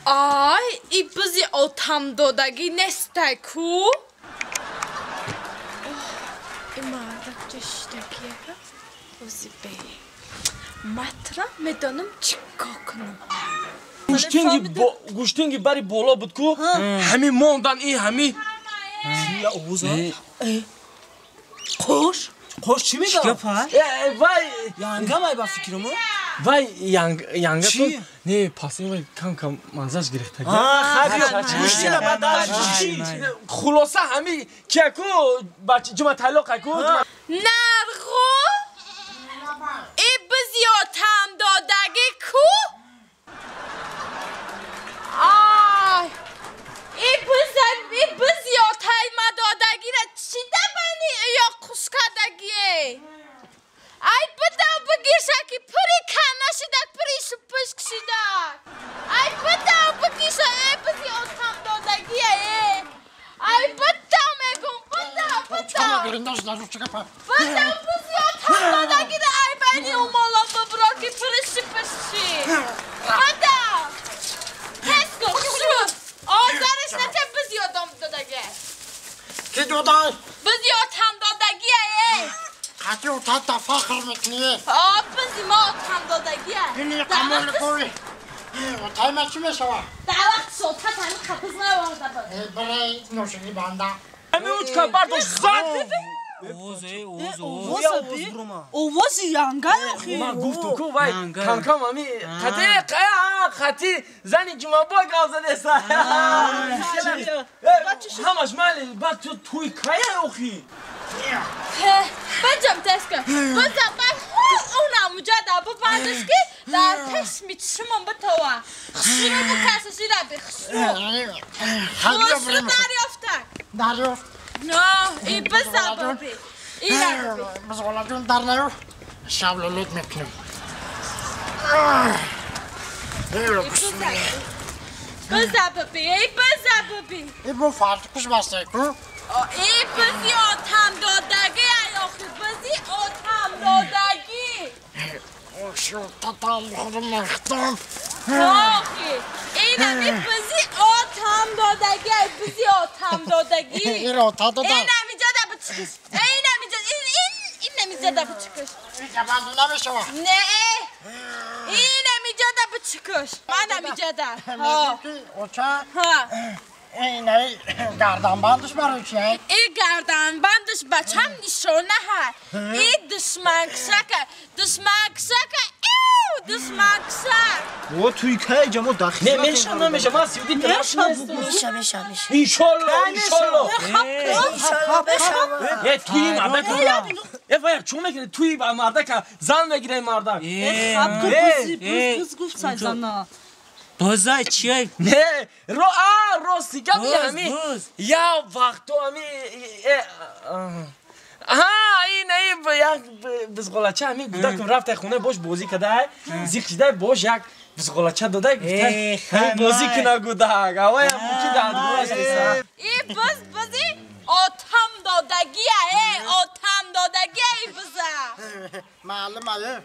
Ay, bizi otamdodagi nestay ku? İmardak çeşitdeki bizi bey. Matra medanım çıkkakınım. Guştingi bari bola budku. Hemi mondan iyi hemi. Ya Oğuz abi. Koş. Koş kimi de? Çıkapa. Vay. Yanga mı bak fikrimi? Vay yanga tu. Ne pasın vay kanka mazaj gerek tak. Hadi. Müşteri badal. Khulasa hemi keko baç cuma talaq ku. Nargo? Bizi otamdodagi ku? Ay, bizi otamdodagi ra çida beni yok kuşkadagi. Ay bıda bıgişaki puri kanaşidak puri şıpışkşidak. Ay bıda bıgişa bizi otamdodagi ay bıda megum bıda. Çıkama birinden şunları çıkapa. Bıda bizi otamdodagi ra ay beni umala bıbroki puri şıpışşi. Bıda. Kesko şu. Ağzarış nete bizi otamdodagi. Ki doday. Bizi otamdodagi Kaçı utandı fakir mekniye. bizi otamdodagi Yine kamerle koy. Otayma kime şava? Davak sota tani kapızına orada bak. Burayı noşunu banda. Hemi uçka pardon zat. Oğuz Oğuz abi. Oğuz yanga yok. Ma guftu ku vay kanka mami khati zani cuma boy gazan esa. Hamash mali bat tuy kaya oxi. Bacım teske. Bacım ben ona mücadele bu bandıski dar teşmit şumun bu tava. Şunu bu kasası da bir şunu. Hadi Şunu darıyoftak. Darıyor. No, biza babi. İyi Biz oladın darlıyor. Şavluluk meknim. Öyle bismillah. Biza babi. Bu farklı kuş bastı ku. Bizi otamdodagi yok. Bizi otamdodagi. O şu tatam buldum yaktan. Ohi. İnemi bizi otamdodagi. Bizi otamdodagi. Yine o tadı da. İnemeyeceğiz de bu çıkış. İnemeyeceğiz de bu çıkış. Yabancı ne bir şey var? Ne? İnemeyeceğiz de bu çıkış. İnemeyeceğiz de. Ha. Uçak. Ha. Ne? Gardan bandış var uçak. İgardan bandış baçam nişona ha. Düşman kısaka. Düşman kısak. O Türkiye camo daxil. Ne meşa ne meşa mas yudi Meşa. İnşallah. Tuy marda ka. Vay çumek tuy marda ka. Zan megire marda. Kız gufsay zana. Bozay çiğ. Ne? Ro siga hami. Ya vakto hami. Aha این یک بزغالچه همی بوده که رفته خونه باش بازی کده زیق شده باش یک بزغالچه داده گفته بازی کنه گوده هوای ممکن دادگاه است این بازی آتم دادگیه آتم دادگیه ای بزا معلومه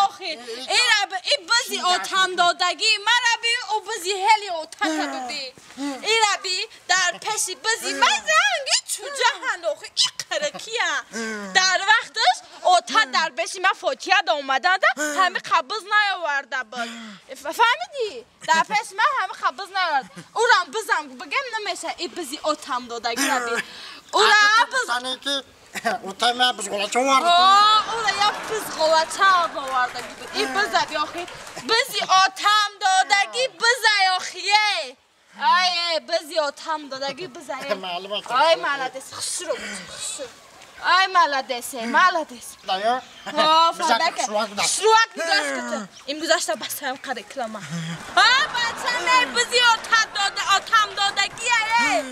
آخی این بازی آتم دادگی من ربی او بازی هلی آتم ببی این ربی در پشی بازی من زنگی چوجه هنوخی این قرکیه در وقتش آتا در بشی من فوتیه دا اومدن ده همه قبض نیاورده بود فهمیدی؟ در پشی من همه قبض نیاورده او را بزن بگم نمیشه این بازی آتم دادگی ربی او را Sana ki utanma buzgolaçı vardı. او را یا بزغلچه آورده بود این بزد یاخی بزی آتم دادگی بزد یاخیه ay bizi otam dodagi bizi ay malades xusru ay malades Dayı. ha fadaka şruak nidaskıtı im güzaşta basam kareklama ha bachane bizi otam dodagi ay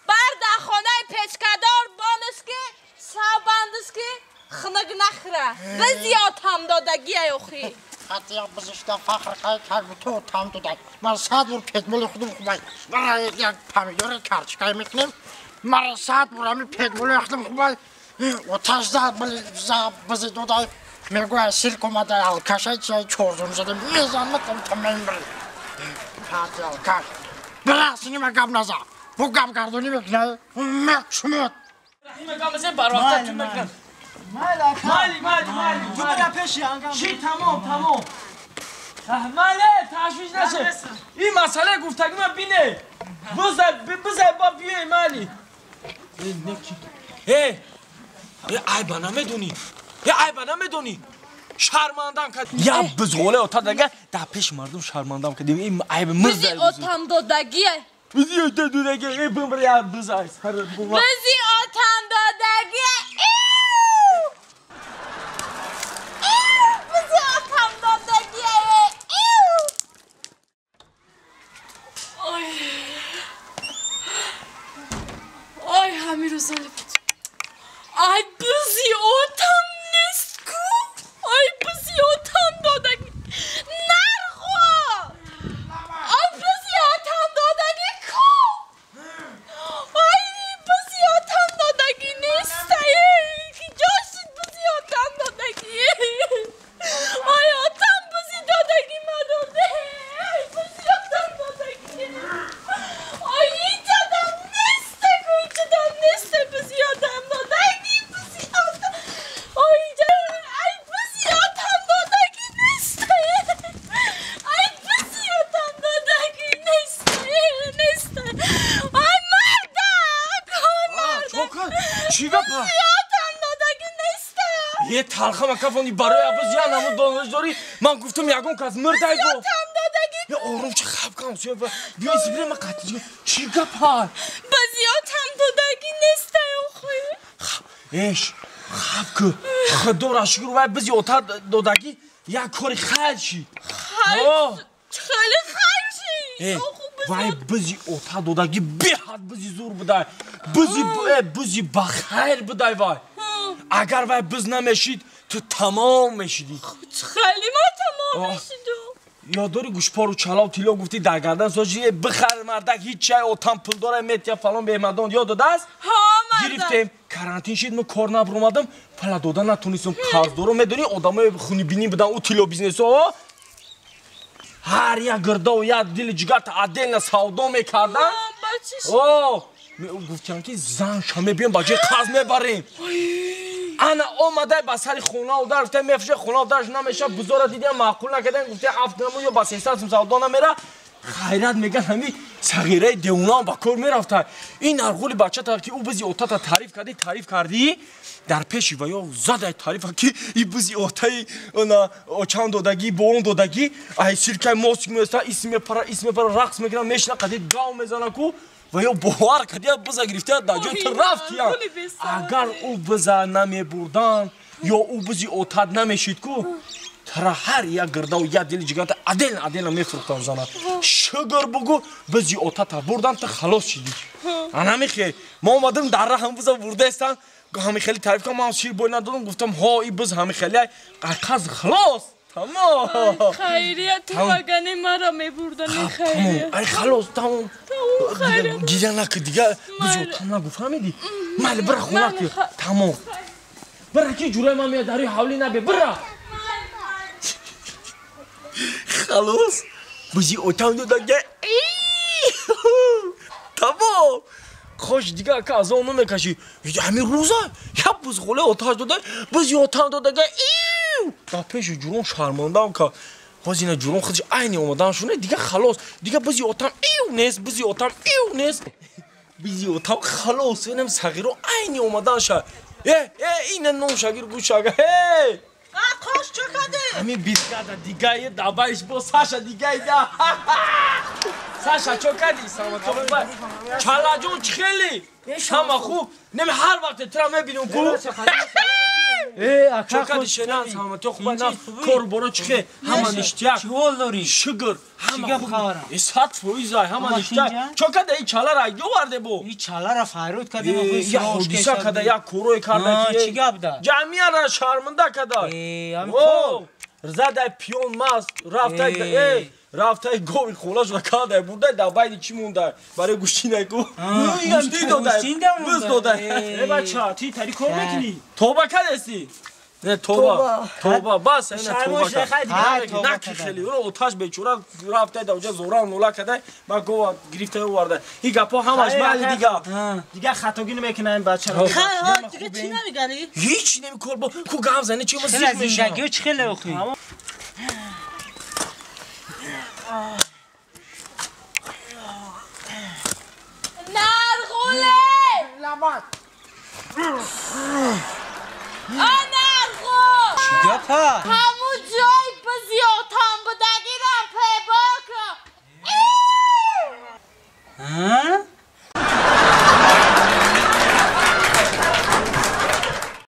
barda xonay pechkador bonuski shabandiski xınık naxra bizi otam dodagi ay oxi Hatta ya biz işte fakir kayık bu tam tutak. Mar saat vur petmolu xudum xubay. Mar ya pamidor karşı kaymeklim. Mar saat vuramı petmolu xudum xubay. O taşda bizi doday. Mego silkomada al kaşay çay çorzum zaten mezanlık tam bir. کار براستی مگم نزا بگم گردونی میکنه مکشمت چی تمام ماله تشویش نشه این مسئله گفتگی من بینه بزای با بیه مالی عیبا نمیدونی شرمندم کرد یا بزغوله اوتا دیگه در پیش مردم شرمندم کرد این عیب مرد بزی آتم دادگیه بزی اوتا دودگه ای بمر یا بزای بزی آتم دادگیه بزی آتم دادگیه آی همین رو زاله بود آی بزی آتم نیست کو آی بزی آتم دادگی نرخو آی بزی آتم دادگی کو آی بزی آتم دادگی نیست کی جاشید بزی آتم دادگی آی آتم بزی دادگی مداده آی بزی آتم دادگی آی این جدم نیست کو جدم نیست بزی آتم دادگی بزی آتم آی جدم ای بزی آتم دادگی نیست ای بزی آتم دادگی نیست آی مردم چی گپا بزی آتم دادگی نیست یه تلخه مکفانی برای عباس یا نمو دانش داری من گفتم یکم کس مرده ای گو آتم دادگی یه آروم چه خب کنم بیا ایسی بره من قطعی جگه چی گپا بزی آتم دادگی نیست خوی ایش خب که خدا را شکر باید بزی اوتا دادگی یک کاری خیل شی خیلی خیلی وای بزی اوتا دادگی بیحد بزی زور بدای بزی بخیر بدای وای اگر وای بز نمیشید تو تمام میشیدی خیلی ما تمام میشیدو یاداری گوشپا رو چلاو تیلا گفتی در گردن سوچی بخیر مردک هیچ چای اوتان پل داره میت یا فلان به مدان یاد داده است گرفتیم کرانتین شید من کار نبر اومدم پلا دادن نتونستم قرض دارم میدونی آدمای خونی بینی بدن او تیلا بیزنس ها هر یک گرده و یک دل جگرت عدل سودا میکردن گفتیم که زن شمه بیان بجای قرض میبریم انا اومده با سری خونه و درفته میفشه خونه و درش نمیشه بزرگ دیدیم معقول نکردن گفته افتنمو یا با 300 سودا نمیره خیرات میگن همین صغیره دیونا با کار میرفته این ارغول بچه تا که او بزی اوتا تا تعریف کردی در پیشی و یا زده تعریف که این بزی اوتای اونا چند دادگی بون دادگی ای سرکه موسیقی میسته اسم پر رقص میکنه میشنه قدید گاو میزنه کو و یا باور کردی بزا گرفته در جای تو رفتی اگر او بزا نمی بردن یا او بزی اوتاد نمیشید کو ترا هر یک گرده و یک دل جگرت عدل میفروختن زنه شگر بگو بزی اوتاد بردن تا خلاص شدی انا میخیر ما اومدم در راه هم بزا برده استن همین خیلی تعریف کنم من شیر بوی ندادم گفتم ها ای بز همین خیلی قرقز خلاص تمام خیریه تو بگنه مرا میبردن خیریه ای خلاص تمام گیجه نکن دیگه بزی اوتام نگو فهمیدی مالی برا خونه که تمام برا که جوره من میاد داری حولی نبی برا خلاص بزی اوتام دادگه تمام خوش دیگه که از اون نمیکشی همین روزه یا بزغوله اوتاش داده بزی اوتام دادگه در پیش جورون شرماندم که باز اینا جورون خودش عینی اومدن شونه دیگه خلاص دیگه بزی اوتام نیست بزی اوتام خلاص اینم صغیرو عینی اومدن شد این نو شگیر گوش شگه خوش چه کده؟ همین بیسکده دیگه یه دبایش با ساشا دیگه ایده ساشا چو کدی سلامت خوبه چالا جون خیلی شما خوب نمی هر وقت ترا میبینم کو چو کدی شنان سلامت خوبه نه کار برو چخه همان اشتیاق چهول داری شگر شگم خبرم اسات فویزای همان اشتیاق چو کدی این چالا را یو ورده بو این چالا را فیروت کدیم یا حدیثه کده یا کوروی کرده چی گپ ده جمعیه را شرمنده کده زده پیون ماست رفته گوی خلاص و کاده بوده دبایدی چی مونده برای گوشتی نگو گوشتی داده بز داده ای بچه تی تاری کار میکنی توبه کد استی نه توبه بس اینا توبه های توبه نه خیلی رو اوتاش بیچاره رفته دوجا زورا نولا کرده با گو گرفته ورده این گپا همش مال دیگه خطاگی نمیکنه این بچه رو دیگه چی نمیگری؟ هیچ نمیکن با کو گام زنه چی مزیک میشه زندگی چه خیلی اخی نرغوله لبات نرغو گپا